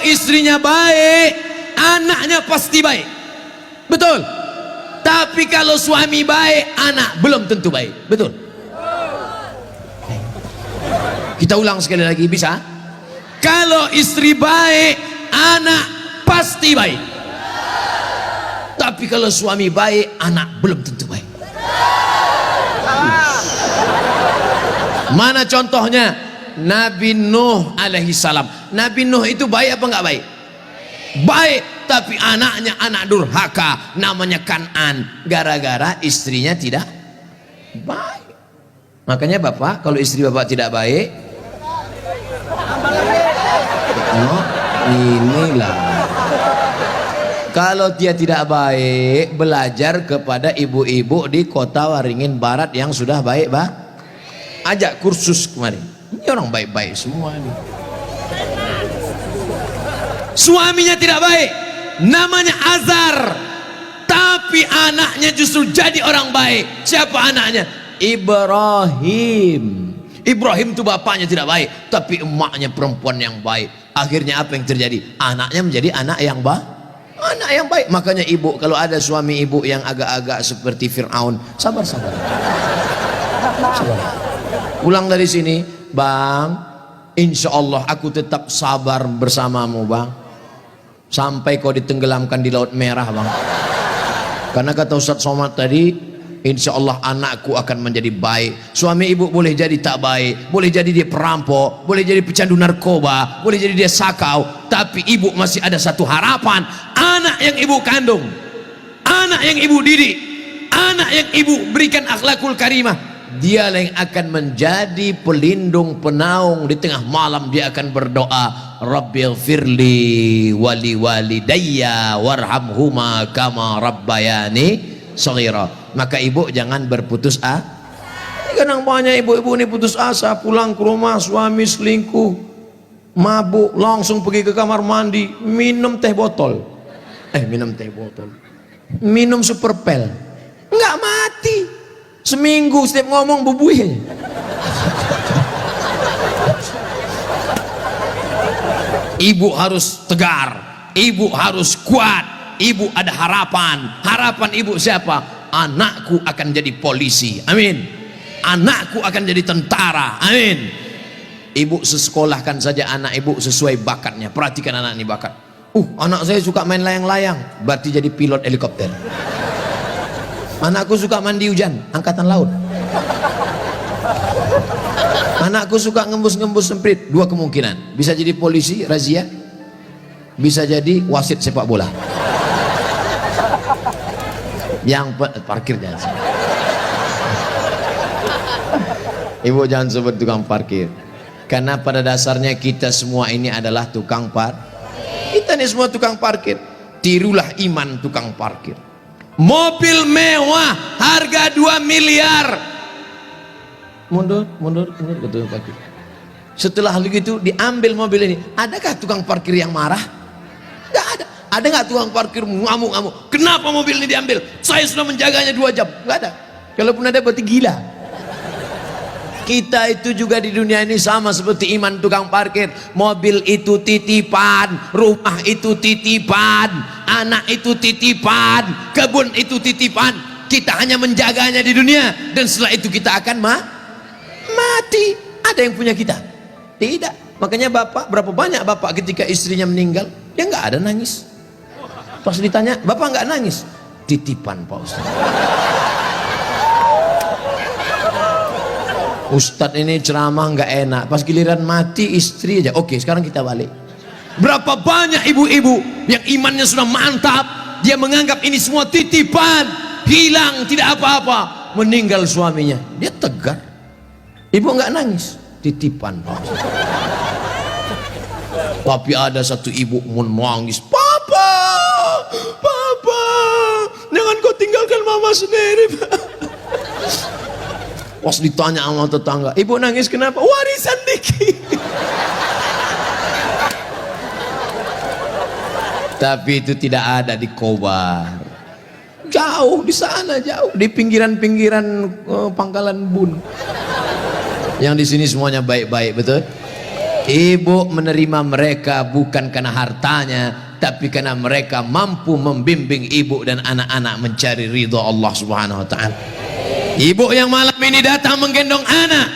istrinya baik, anaknya pasti baik. Betul. Tapi kalau suami baik, anak belum tentu baik. Betul. Kita ulang sekali lagi, bisa? Kalau istri baik, anak pasti baik. Tapi kalau suami baik, anak belum tentu baik. Mana contohnya? Nabi Nuh alaihi salam. Nabi Nuh itu baik apa enggak baik? Baik, tapi anaknya anak durhaka, namanya Kan'an, gara-gara istrinya tidak baik. Makanya bapak, kalau istri bapak tidak baik, oh, inilah. Kalau dia tidak baik, belajar kepada ibu-ibu di kota Waringin Barat yang sudah baik, Pak. Ajak kursus kemarin. Ini orang baik-baik semua nih. Suaminya tidak baik, namanya Azar, tapi anaknya justru jadi orang baik. Siapa anaknya? Ibrahim. Ibrahim itu bapaknya tidak baik, tapi emaknya perempuan yang baik. Akhirnya apa yang terjadi? Anaknya menjadi anak yang baik. Anak yang baik. Makanya ibu, kalau ada suami ibu yang agak-agak seperti Fir'aun, sabar-sabar. Sabar. Pulang dari sini, bang, insya Allah aku tetap sabar bersamamu, bang, sampai kau ditenggelamkan di Laut Merah, bang. Karena kata Ustadz Somad tadi, insya Allah anakku akan menjadi baik. Suami ibu boleh jadi tak baik, boleh jadi dia perampok, boleh jadi pecandu narkoba, boleh jadi dia sakau, tapi ibu masih ada satu harapan. Anak yang ibu kandung, anak yang ibu didik, anak yang ibu berikan akhlakul karimah, dia yang akan menjadi pelindung penaung. Di tengah malam dia akan berdoa, Rabbighfirli wali walidayya warhamhuma kama rabbayani shaghira. Maka ibu jangan berputus asa. Kadang banyak ibu-ibu ini putus asa, pulang ke rumah suami selingkuh, mabuk, langsung pergi ke kamar mandi, minum teh botol. Minum teh botol, minum super pel, nggak mati. Seminggu setiap ngomong bubuih. Ibu harus tegar, ibu harus kuat, ibu ada harapan. Harapan ibu siapa? Anakku akan jadi polisi, amin. Anakku akan jadi tentara, amin. Ibu sekolahkan saja anak ibu sesuai bakatnya. Perhatikan anak ini bakat. Anak saya suka main layang-layang, berarti jadi pilot helikopter. Anakku suka mandi hujan, angkatan laut. Anakku suka ngembus-ngembus semprit, dua kemungkinan, bisa jadi polisi razia, bisa jadi wasit sepak bola. Yang parkir jangan. Ibu jangan sebut tukang parkir, karena pada dasarnya kita semua ini adalah tukang parkir. Kita ini semua tukang parkir. Tirulah iman tukang parkir. Mobil mewah harga 2 miliar. Mundur ke tukang parkir. Setelah begitu diambil mobil ini, adakah tukang parkir yang marah? Gak ada. Ada nggak tukang parkir ngamuk-ngamuk? Kenapa mobil ini diambil? Saya sudah menjaganya 2 jam. Gak ada. Kalaupun ada berarti gila. Kita itu juga di dunia ini sama seperti iman tukang parkir. Mobil itu titipan, rumah itu titipan, anak itu titipan, kebun itu titipan. Kita hanya menjaganya di dunia, dan setelah itu kita akan mati. Ada yang punya kita? Tidak. Makanya bapak, berapa banyak bapak ketika istrinya meninggal, dia nggak ada nangis. Pas ditanya, bapak nggak nangis? Titipan Pak Ustadz. Ustadz ini ceramah nggak enak, pas giliran mati istri aja. Oke, sekarang kita balik. Berapa banyak ibu-ibu yang imannya sudah mantap, dia menganggap ini semua titipan, hilang, tidak apa-apa. Meninggal suaminya, dia tegar. Ibu nggak nangis, titipan Pak. Tapi ada satu ibu menangis, Papa, jangan kau tinggalkan mama sendiri, Pak. Pas ditanya sama tetangga, ibu nangis kenapa? Warisan dikit. Tapi itu tidak ada di Kobar, jauh di sana, jauh di pinggiran-pinggiran Pangkalan Bun. Yang di sini semuanya baik-baik, betul? Ibu menerima mereka bukan karena hartanya, tapi karena mereka mampu membimbing ibu dan anak-anak mencari ridha Allah Subhanahu wa taala. Ibu yang malam ini datang menggendong anak,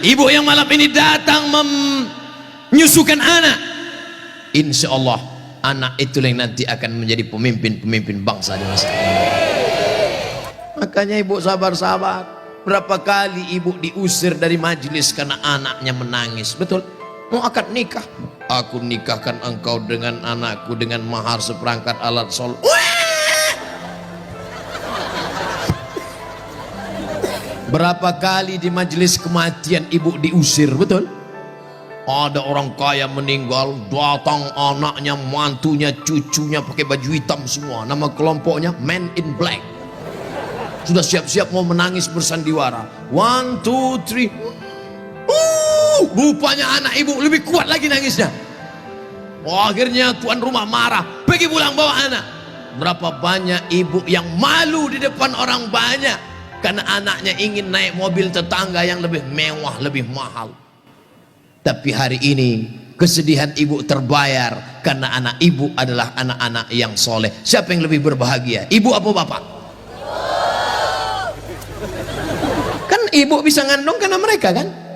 ibu yang malam ini datang menyusukan anak, insya Allah anak itu yang nanti akan menjadi pemimpin bangsa di masa ini. Makanya ibu sabar-sabar. Berapa kali ibu diusir dari majelis karena anaknya menangis. Betul? Mau akad nikah, aku nikahkan engkau dengan anakku dengan mahar seperangkat alat sholat. Berapa kali di majelis kematian ibu diusir. Betul? Ada orang kaya meninggal, datang anaknya, mantunya, cucunya pakai baju hitam semua. Nama kelompoknya Men in Black. Sudah siap-siap mau menangis bersandiwara. 1, 2, 3. Rupanya anak ibu lebih kuat lagi nangisnya. Akhirnya tuan rumah marah, pergi pulang bawa anak. Berapa banyak ibu yang malu di depan orang banyak karena anaknya ingin naik mobil tetangga yang lebih mewah, lebih mahal. Tapi hari ini kesedihan ibu terbayar karena anak ibu adalah anak-anak yang soleh. Siapa yang lebih berbahagia, ibu apa bapak? Kan ibu bisa ngandung karena mereka kan.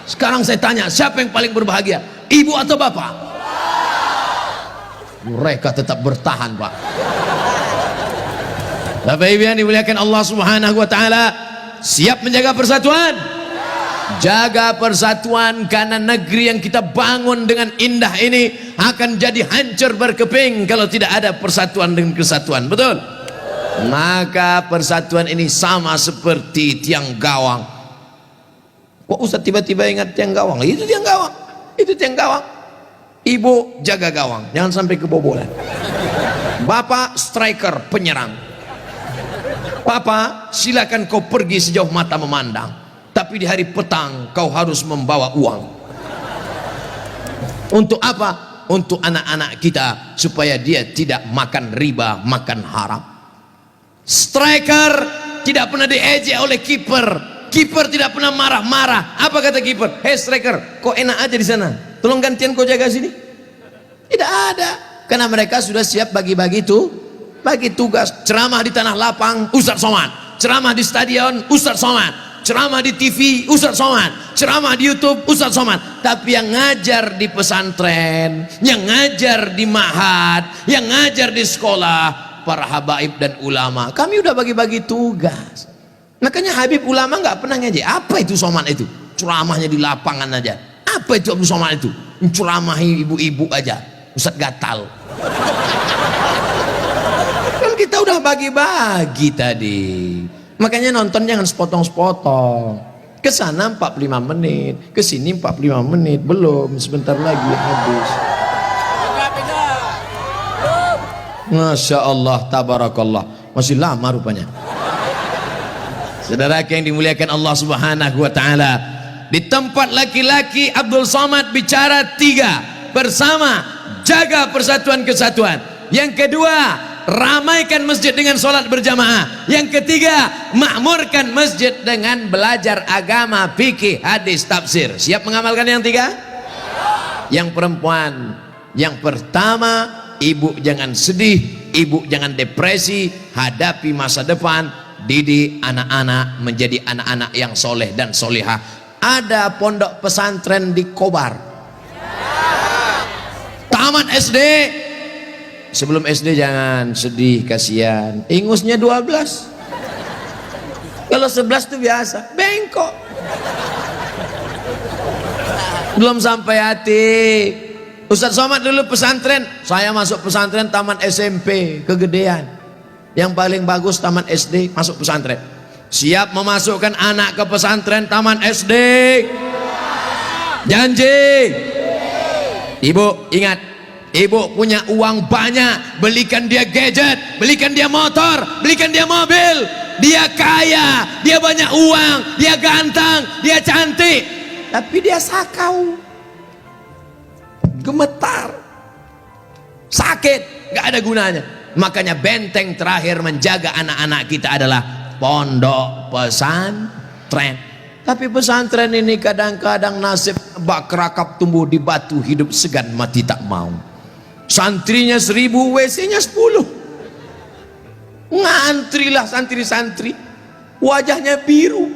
Sekarang saya tanya, siapa yang paling berbahagia, ibu atau bapak? Mereka tetap bertahan, Pak. Bapak Ibu yang dimuliakan Allah Subhanahu wa taala, siap menjaga persatuan? Jaga persatuan, karena negeri yang kita bangun dengan indah ini akan jadi hancur berkeping kalau tidak ada persatuan dan kesatuan. Betul? Maka persatuan ini sama seperti tiang gawang. Kok Ustaz tiba-tiba ingat tiang gawang? Itu tiang gawang, itu tiang gawang. Ibu jaga gawang, jangan sampai kebobolan. Bapak striker, penyerang. Papa silakan kau pergi sejauh mata memandang, tapi di hari petang kau harus membawa uang. Untuk apa? Untuk anak-anak kita, supaya dia tidak makan riba, makan haram. Striker tidak pernah diejek oleh kiper. Kiper tidak pernah marah-marah. Apa kata kiper? Hei striker, kok enak aja di sana, tolong gantian kau jaga sini. Tidak ada, karena mereka sudah siap bagi-bagi itu, bagi tugas. Ceramah di tanah lapang, Ustaz Somad. Ceramah di stadion, Ustaz Somad. Ceramah di TV, Ustaz Somad. Ceramah di YouTube, Ustaz Somad. Tapi yang ngajar di pesantren, yang ngajar di ma'had, yang ngajar di sekolah, para habaib dan ulama, kami udah bagi-bagi tugas. Makanya Habib ulama nggak pernah ngaji. Apa itu Somad itu? Ceramahnya di lapangan aja. Apa itu Abu Somad itu? Ceramahi ibu-ibu aja. Ustaz gatal. Kan kita udah bagi-bagi tadi. Makanya nonton jangan sepotong-sepotong. Ke sana 45 menit, ke sini 45 menit, belum, sebentar lagi habis. Masya Allah, tabarakallah. Masih lama rupanya. Saudara yang dimuliakan Allah Subhanahu wa taala, di tempat laki-laki Abdul Somad bicara 3 bersama, jaga persatuan kesatuan. Yang kedua, ramaikan masjid dengan sholat berjamaah. Yang ketiga, makmurkan masjid dengan belajar agama, fikih, hadis, tafsir. Siap mengamalkan yang 3? Yang perempuan, yang pertama, ibu jangan sedih, ibu jangan depresi, hadapi masa depan. Didik anak-anak menjadi anak-anak yang soleh dan solehah. Ada pondok pesantren di Kobar. Tamat SD. Sebelum SD jangan sedih, kasihan. Ingusnya 12. Kalau 11 itu biasa, bengkok. Belum sampai hati. Ustaz Somad dulu pesantren, saya masuk pesantren tamat SMP, kegedean. Yang paling bagus taman SD, masuk pesantren. Siap memasukkan anak ke pesantren taman SD? Janji? Ibu ingat, ibu punya uang banyak, belikan dia gadget, belikan dia motor, belikan dia mobil. Dia kaya, dia banyak uang, dia ganteng, dia cantik, tapi dia sakau, gemetar, sakit, gak ada gunanya. Makanya benteng terakhir menjaga anak-anak kita adalah pondok pesantren. Tapi pesantren ini kadang-kadang nasib bak kerakap tumbuh di batu, hidup segan mati tak mau. Santrinya 1000, WC-nya 10. Ngantrilah santri-santri, wajahnya biru,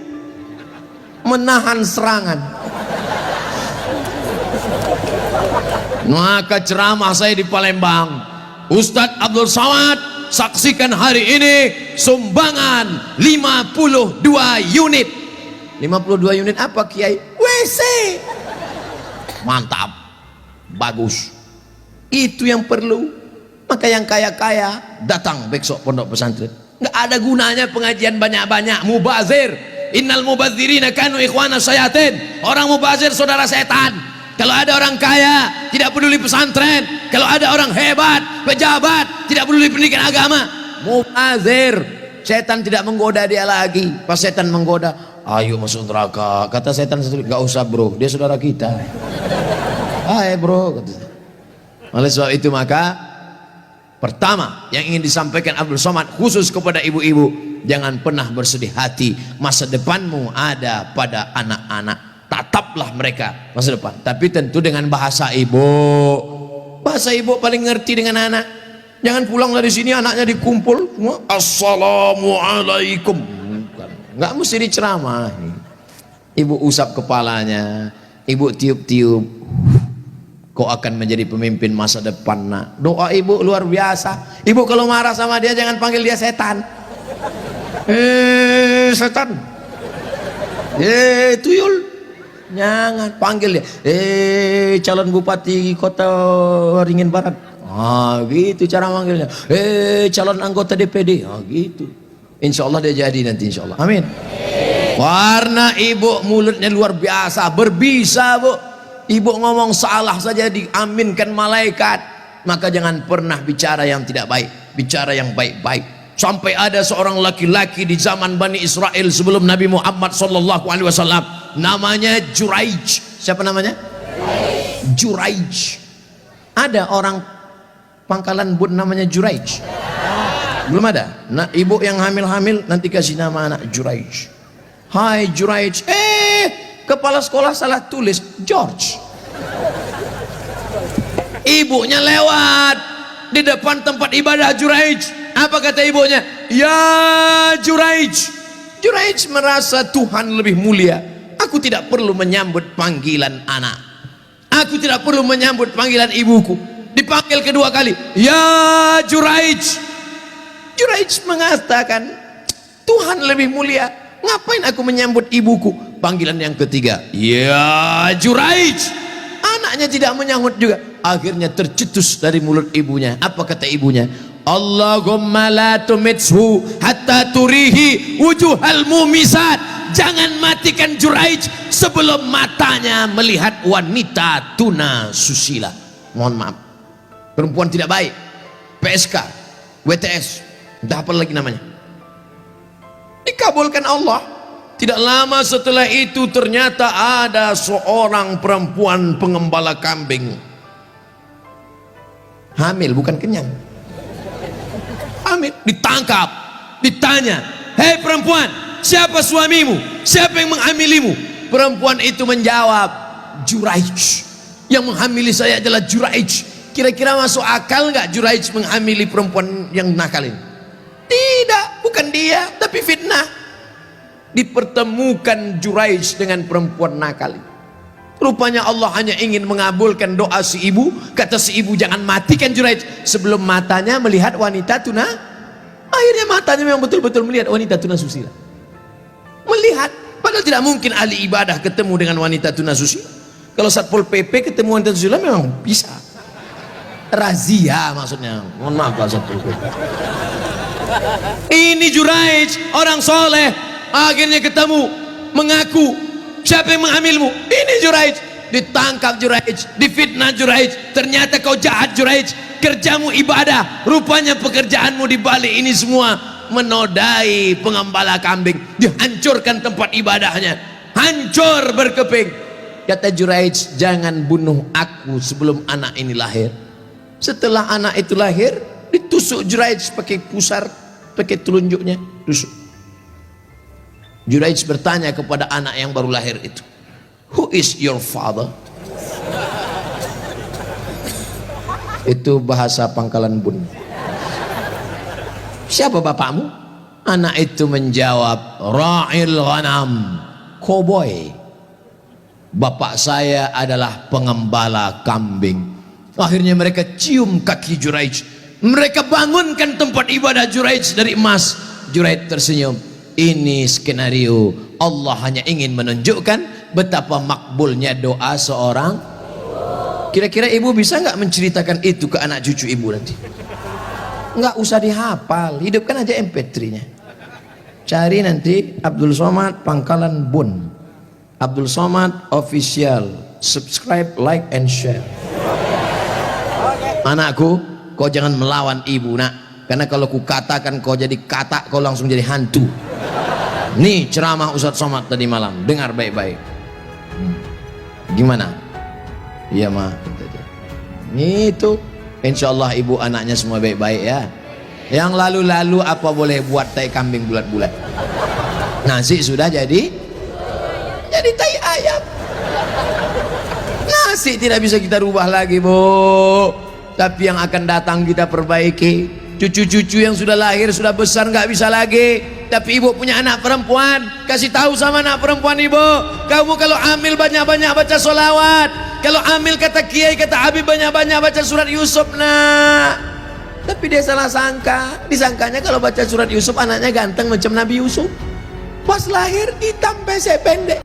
menahan serangan. Maka ceramah saya di Palembang, Ustadz Abdul Somad, saksikan hari ini sumbangan 52 unit. 52 unit apa Kiai? WC. Mantap, bagus, itu yang perlu. Maka yang kaya-kaya datang besok pondok pesantren. Nggak ada gunanya pengajian banyak-banyak, mubazir. Innal mubazirina kanu ikhwana syayatin. Orang mubazir saudara setan. Kalau ada orang kaya tidak peduli pesantren, kalau ada orang hebat pejabat tidak peduli pendidikan agama, mubazir. Setan tidak menggoda dia lagi. Pas setan menggoda, ayo masuk neraka, kata setan sendiri, nggak usah bro, dia saudara kita. Hai bro, kata. Oleh sebab itu maka pertama yang ingin disampaikan Abdul Somad khusus kepada ibu-ibu, jangan pernah bersedih hati. Masa depanmu ada pada anak-anak, tataplah mereka masa depan, tapi tentu dengan bahasa ibu. Bahasa ibu paling ngerti dengan anak. Jangan pulang dari sini anaknya dikumpul semua assalamualaikum, nggak mesti diceramah. Ibu usap kepalanya, ibu tiup-tiup, kau akan menjadi pemimpin masa depan nak. Doa ibu luar biasa. Ibu kalau marah sama dia jangan panggil dia setan. Setan, tuyul, jangan panggil dia. Calon bupati kota Waringin Barat, gitu cara manggilnya. Calon anggota DPD, gitu. Insya Allah dia jadi nanti, insya Allah, amin. Warna ibu mulutnya luar biasa, berbisa bu. Ibu ngomong salah saja diaminkan malaikat. Maka jangan pernah bicara yang tidak baik, bicara yang baik-baik. Sampai ada seorang laki-laki di zaman Bani Israel sebelum Nabi Muhammad SAW, namanya Juraij. Siapa namanya? Juraij. Ada orang Pangkalan Bun namanya Juraij? Belum ada. Nah, ibu yang hamil-hamil nanti kasih nama anak Juraij. Hai Juraij, kepala sekolah salah tulis George. Ibunya lewat di depan tempat ibadah Juraij. Apa kata ibunya? Ya Juraij. Juraij merasa Tuhan lebih mulia. Aku tidak perlu menyambut panggilan anak. Aku tidak perlu menyambut panggilan ibuku. Dipanggil kedua kali, ya Juraij. Juraij mengatakan, Tuhan lebih mulia, ngapain aku menyambut ibuku? Panggilan yang ketiga, ya Juraij. Anaknya tidak menyambut juga. Akhirnya tercetus dari mulut ibunya. Apa kata ibunya? Allahumma la tumithu hatta turihi wujuhal mumisat. Jangan matikan Juraij sebelum matanya melihat wanita tuna susila. Mohon maaf, perempuan tidak baik, PSK, WTS, entah apa lagi namanya, dikabulkan Allah. Tidak lama setelah itu ternyata ada seorang perempuan pengembala kambing, hamil bukan kenyang, hamil, ditangkap, ditanya, hei perempuan, siapa suamimu? Siapa yang menghamilimu? Perempuan itu menjawab, Juraij. Yang menghamili saya adalah Juraij. Kira-kira masuk akal nggak Juraij menghamili perempuan yang nakal ini? Tidak, bukan dia, tapi fitnah. Dipertemukan Juraij dengan perempuan nakal. Rupanya Allah hanya ingin mengabulkan doa si ibu. Kata si ibu, jangan matikan Juraij sebelum matanya melihat wanita tuna. Akhirnya matanya memang betul-betul melihat wanita tuna susila. Melihat, padahal tidak mungkin ahli ibadah ketemu dengan wanita tuna susila. Kalau Satpol PP ketemu wanita susila memang bisa. Razia maksudnya. Mohon maaf Pak Satpol PP. Ini Juraij, orang soleh, akhirnya ketemu, mengaku, siapa yang menghamilmu? Ini Juraij. Ditangkap Juraij, difitnah Juraij. Ternyata kau jahat Juraij, kerjamu ibadah, rupanya pekerjaanmu di balik ini semua menodai pengembala kambing. Dihancurkan tempat ibadahnya, hancur berkeping. Kata Juraij, jangan bunuh aku sebelum anak ini lahir. Setelah anak itu lahir, ditusuk Juraij pakai pusar, pakai telunjuknya, tusuk. Juraij bertanya kepada anak yang baru lahir itu, who is your father? Itu bahasa Pangkalan Bun. Siapa bapakmu? Anak itu menjawab, ra'il ghanam, koboi. Bapak saya adalah pengembala kambing. Akhirnya mereka cium kaki Juraij, mereka bangunkan tempat ibadah Juraij dari emas. Juraij tersenyum. Ini skenario Allah hanya ingin menunjukkan betapa makbulnya doa seorang. Kira-kira ibu bisa nggak menceritakan itu ke anak cucu ibu nanti? Nggak usah dihafal, hidupkan aja MP3-nya. Cari nanti Abdul Somad Pangkalan Bun, Abdul Somad official, subscribe, like and share. Anakku, kau jangan melawan ibu nak, karena kalau ku katakan kau jadi katak, kau langsung jadi hantu. Nih ceramah Ustadz Somad tadi malam, dengar baik-baik. Gimana? Iya mah. Itu, insya Allah ibu anaknya semua baik-baik ya. Yang lalu-lalu apa boleh buat tai kambing bulat-bulat. Nasi sudah jadi tai ayam. Nasi tidak bisa kita rubah lagi bu, tapi yang akan datang kita perbaiki. Cucu-cucu yang sudah lahir, sudah besar, nggak bisa lagi. Tapi ibu punya anak perempuan, kasih tahu sama anak perempuan ibu, kamu kalau hamil banyak-banyak baca sholawat. Kalau hamil kata kiai, kata Habib, banyak-banyak baca surat Yusuf nak. Tapi dia salah sangka, disangkanya kalau baca surat Yusuf anaknya ganteng macam Nabi Yusuf. Pas lahir hitam pesek pendek.